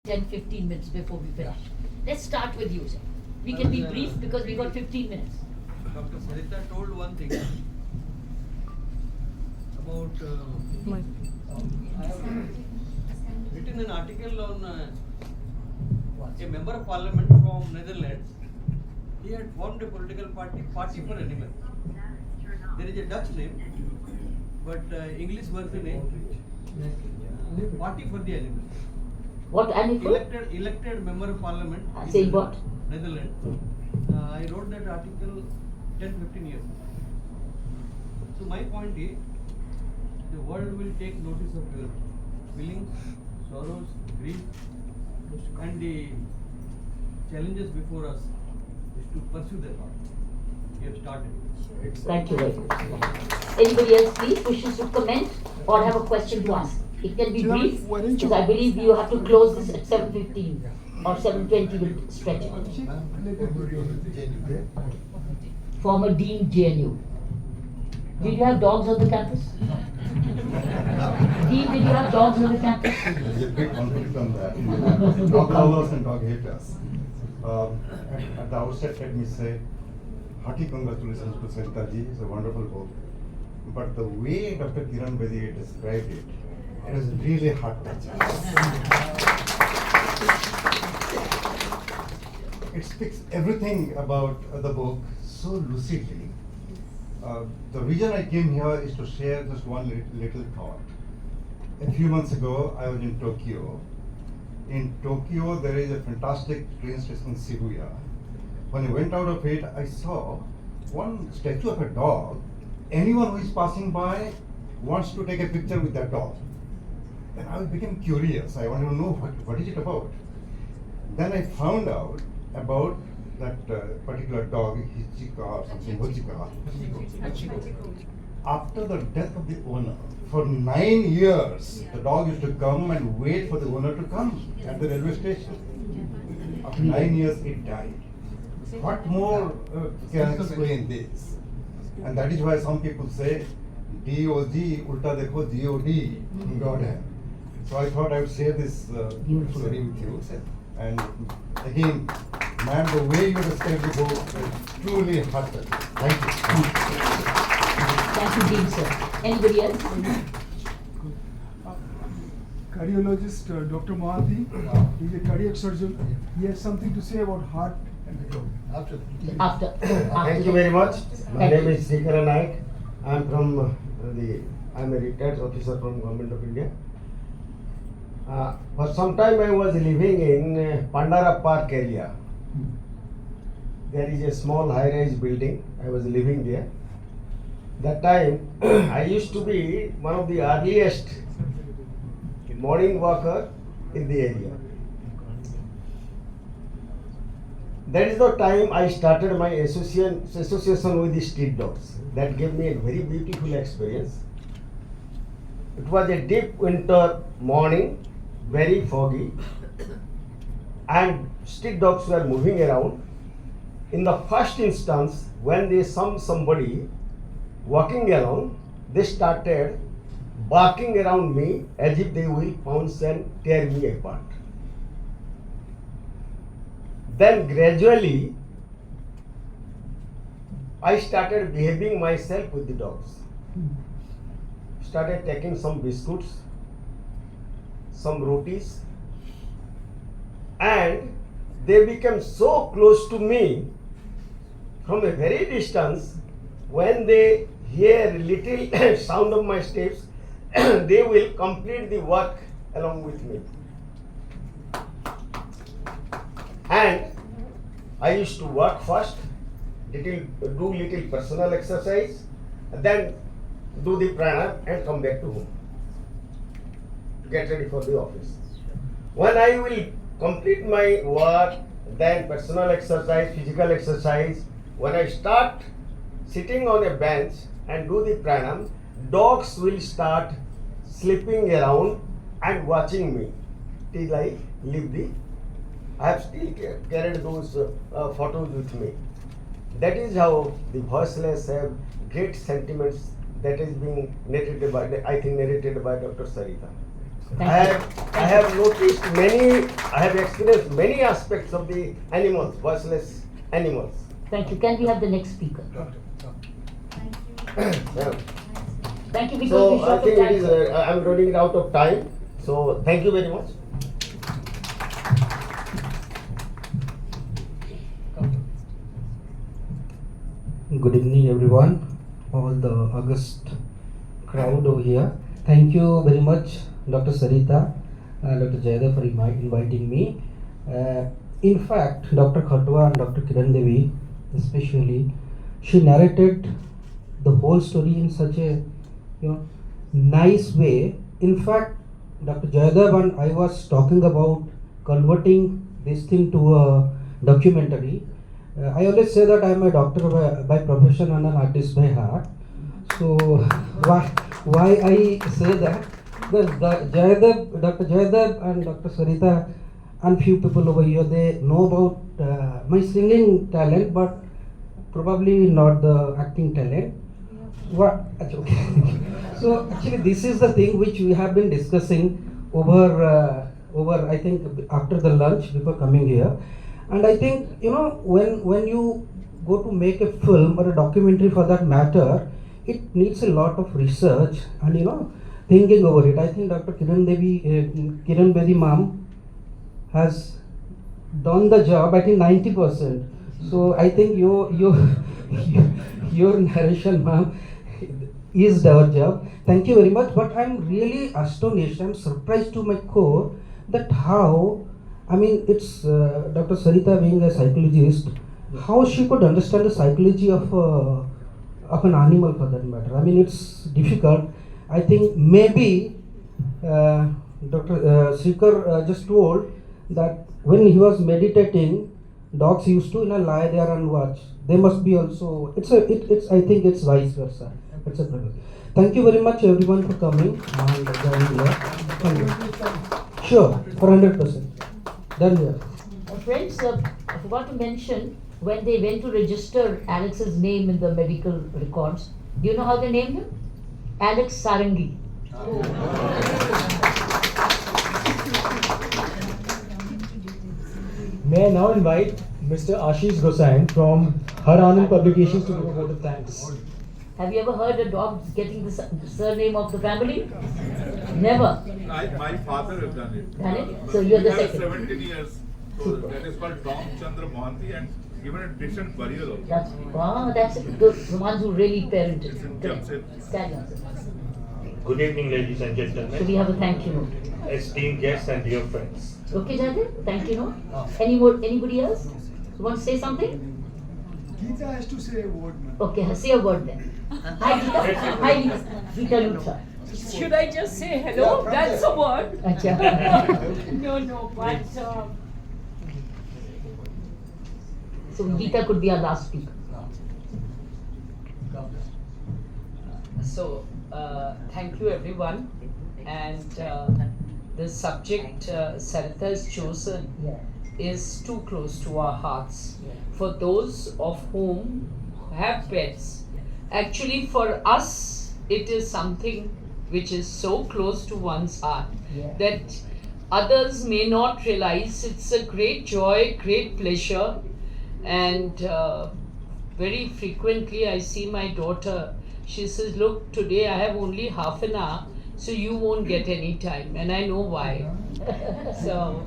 10-15 minutes before we finish. Let's start with you, sir. We can be brief because we got 15 minutes. Dr. Sarita told one thing about I have written an article on a member of parliament from Netherlands. He had formed a political party, Party for Animals. There is a Dutch name, but English version is Party for the Animals. What animal? Elected member of parliament. Saying what? Netherlands. I wrote that article 10-15 years ago. So my point is, the world will take notice of your feelings, sorrows, grief, and the challenges before us is to pursue that path. We have started. Thank you very much. Anybody else, please, wishes to comment or have a question to ask? It can be brief, because I believe you have to close this at 7:15 or 7:20 will stretch it. Former Dean JNU. Did you have dogs on the campus? Dean, did you have dogs on the campus? There's a big conflict on that. Dog lovers and dog haters. At the outset, let me say, hearty congratulations to Sarita ji. It's a wonderful book. But the way Dr. Kiran Bedi described it, it was really heart-touching. It speaks everything about the book so lucidly. The reason I came here is to share just one little thought. A few months ago, I was in Tokyo. In Tokyo, there is a fantastic train station, Shibuya. When I went out of it, I saw one statue of a dog. Anyone who is passing by wants to take a picture with that dog. Then I became curious. I wanted to know what is it about. Then I found out about that particular dog, Hichika or something, Hochika. After the death of the owner, for 9 years, the dog used to come and wait for the owner to come at the railway station. After 9 years, it died. What more can explain this? And that is why some people say, D-O-G, ulta dekho, G-O-D, God hand. So I thought I would share this story with you. And again, ma'am, the way you described the book is truly heartfelt. Thank you. Thank you, Dean, sir. Anybody else? Cardiologist Dr. Mohanty, he's a cardiac surgeon. He has something to say about heart and the dog. After. Thank you very much. My name is Sikara Naik. I'm from I'm a retired officer from Government of India. For some time I was living in Pandara Park area. There is a small high-rise building. I was living there. That time I used to be one of the earliest morning walker in the area. That is the time I started my association with the street dogs. That gave me a very beautiful experience. It was a deep winter morning, very foggy, and street dogs were moving around. In the first instance, when they saw somebody walking along, they started barking around me as if they will pounce and tear me apart. Then gradually, I started behaving myself with the dogs. Started taking some biscuits, some rotis, and they became so close to me from a very distance. When they hear little sound of my steps, they will complete the work along with me. And I used to work first, do little personal exercise, then do the pranayama and come back to home. Get ready for the office. When I will complete my work, then personal exercise, physical exercise, when I start sitting on a bench and do the pranayama, dogs will start sleeping around and watching me till I leave the. I have still carried those photos with me. That is how the voiceless have great sentiments that is being narrated by Dr. Sarita. I have noticed many, I have experienced many aspects of the animals, voiceless animals. Thank you. Can we have the next speaker? Yeah. Thank you, because So we I short think of it is, time. I'm running out of time. So thank you very much. Good evening, everyone, all the august crowd over here. Thank you very much, Dr. Sarita and Dr. Jayada, for inviting me. In fact, Dr. Khatwa and Dr. Kiran Devi, especially, she narrated the whole story in such a nice way. In fact, Dr. Jayada and I was talking about converting this thing to a documentary. I always say that I am a doctor by profession and an artist by heart. So why I say that? Because Dr. Jaydev and Dr. Sarita and few people over here, they know about my singing talent, but probably not the acting talent. What? Okay. So actually, this is the thing which we have been discussing over I think after the lunch before coming here. And I think when you go to make a film or a documentary for that matter, it needs a lot of research and thinking over it. I think Dr. Kiran Bedi ma'am has done the job. I think 90%. So I think your narration, ma'am, is our job. Thank you very much. But I'm really astonished. I'm surprised to my core that how. I mean, it's Dr. Sarita being a psychologist, how she could understand the psychology of an animal for that matter. I mean, it's difficult. I think maybe Dr. Srikar just told that when he was meditating, dogs used to lie there and watch. They must be also. It's I think it's vice versa. It's a problem. Thank you very much, everyone, for coming and joining here. Thank you. Sure, for 100%. Done here. Friends, I forgot to mention, when they went to register Alex's name in the medical records, do you know how they named him? Alex Sarangi. May I now invite Mr. Ashish Gosain from Har Anand Publications to give a vote of thanks. Have you ever heard a dog getting the surname of the family? Never. My father has done it. Done it? So you're the He has second. 17 years. So that is called Ram Chandra Mohanty and given a decent burial also. That's the ones who really parented. Jamshedpur. Carry on, sir. Good evening, ladies and So we gentlemen, have a thank you note. esteemed guests and dear friends. Okay, Jaydev? Thank you note. Anybody else? You want to say something? Geeta has to say a word, man. Okay, say a word then. Hi, Geeta. Hi, Geeta Luthra. Should I just say hello? That's a word. Acha. No, but So Geeta could be our last speaker. so thank you everyone, and the subject Sarita has chosen is too close to our hearts. For those of whom have pets, actually for us it is something which is so close to one's heart that others may not realize. It's a great joy, great pleasure, and very frequently I see my daughter. She says, look, today I have only half an hour, so you won't get any time, and I know why. So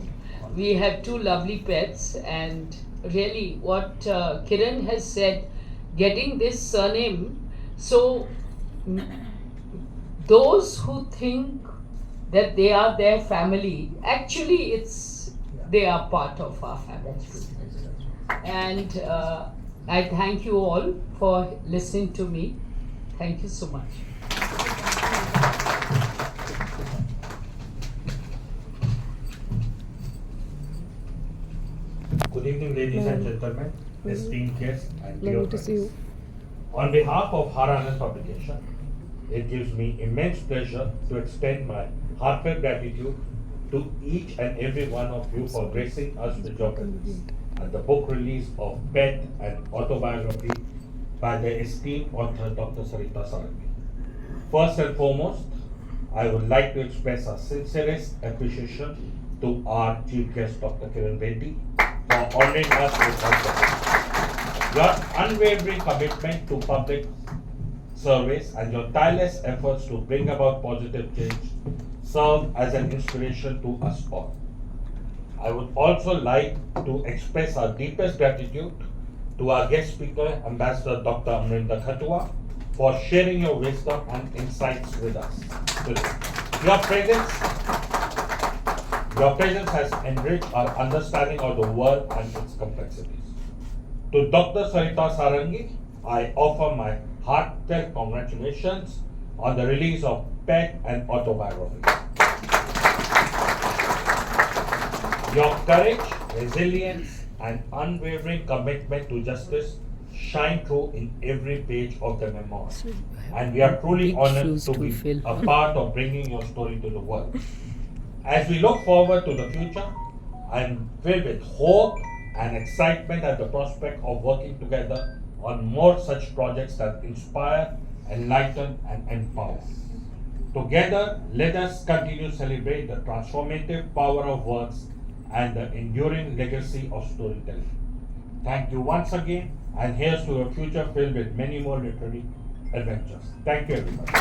we have two lovely pets, and really what Kiran has said, getting this surname, so those who think that they are their family, actually they are part of our family. And I thank you all for listening to me. Thank you so much. Good evening, ladies and gentlemen, esteemed guests and dear friends. On behalf of Har Anand Publication, it gives me immense pleasure to extend my heartfelt gratitude to each and every one of you for gracing us with your presence at the book release of Pet and Autobiography by the esteemed author Dr. Sarita Sarangi. First and foremost, I would like to express our sincerest appreciation to our Chief Guest, Dr. Kiran Bedi, for honoring us with her presence. Your unwavering commitment to public service and your tireless efforts to bring about positive change serve as an inspiration to us all. I would also like to express our deepest gratitude to our guest speaker, Ambassador Dr. Amrinder Khatua, for sharing your wisdom and insights with us today. Your presence has enriched our understanding of the world and its complexities. To Dr. Sarita Sarangi, I offer my heartfelt congratulations on the release of PET and Autobiography. Your courage, resilience, and unwavering commitment to justice shine through in every page of the memoir. And we are truly honored to be a part of bringing your story to the world. As we look forward to the future, I am filled with hope and excitement at the prospect of working together on more such projects that inspire, enlighten, and empower. Together, let us continue to celebrate the transformative power of words and the enduring legacy of storytelling. Thank you once again, and here's to a future filled with many more literary adventures. Thank you, everybody.